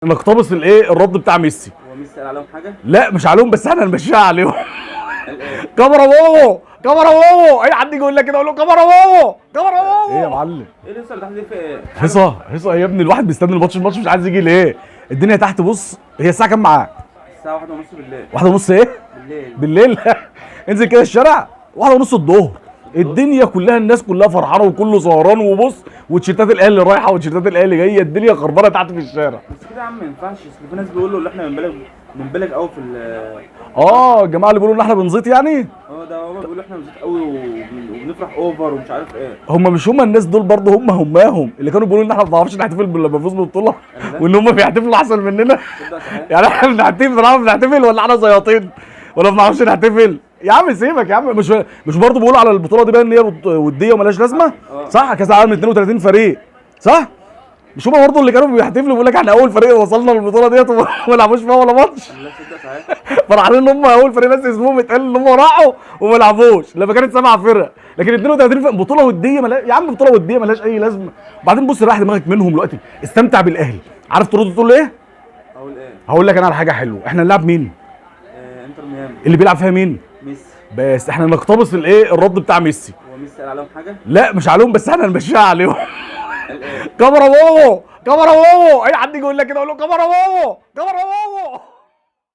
نقتبس الايه الرد بتاع ميسي. هو ميسي قال عليهم حاجه؟ لا مش عليهم، بس احنا هنمشيها عليهم. قال ايه؟ كاميرا بابا، كاميرا بابا، اي حد يجي يقول لك كده اقول له كاميرا بابا، كاميرا بابا. ايه يا معلم؟ ايه اللي لسه اللي في ايه؟ هيصه يا ابني، الواحد بيستنى الماتش مش عايز يجي ليه؟ الدنيا تحت بص، هي الساعه كام معاك؟ الساعه 1:30 بالليل. 1:30 ايه؟ بالليل. انزل كده الشارع 1:30 الظهر، الدنيا كلها الناس كلها فرحانه وكله سهران، وبص وتيشيرتات الاهلي رايحه وتيشيرتات الاهلي جايه، الدنيا خربانه تحت في الشارع. بس كده يا عم ما ينفعش، اصل في ناس بيقولوا ان احنا بنبالغ قوي في الجماعه اللي بيقولوا ان احنا بنزيط يعني. ده هما بيقولوا احنا بنزيط قوي وبنفرح اوفر ومش عارف ايه. هم الناس دول برضه هماهم اللي كانوا بيقولوا ان احنا ما بنعرفش نحتفل لما نفوز بالبطوله، وان هم بيحتفلوا احسن مننا. يعني احنا بنعرف نحتفل ولا احنا زياطين ولا ما بنعرفش نحتفل؟ يا عم سيبك يا عم، مش برضه بيقولوا على البطوله دي بقى ان هي وديه ومالهاش لازمه؟ صح، كاس العالم 32 فريق صح؟ مش هم برضه اللي كانوا بيحتفلوا بيقول لك احنا اول فريق وصلنا للبطوله ديت وما لعبوش فيها ولا ماتش؟ لا تصدق صحيح. فرحانين ان هم اول فريق، بس اسمهم اتقال ان هم راحوا وما لعبوش لما كانت 7 فرق، لكن 32 فرق بطوله وديه يا عم بطوله وديه مالهاش اي لازمه. وبعدين بص رايح دماغك منهم دلوقتي، استمتع بالاهلي. عارف ترد تقول ايه؟ اقول ايه؟ هقول لك انا على حاجه حلوه، احنا نلعب مين؟ انتر ميامي. اللي بيلعب فيها مين؟ ميسي. بس احنا نقتبس الايه الرد بتاع ميسي. هو ميسي قال عليهم حاجه؟ لا مش عليهم، بس احنا هنمشيها عليهم. قال ايه؟ كاميرا بابا، كاميرا بابا، اي حد يجي يقول لك كده اقول له كاميرا بابا، كاميرا بابا.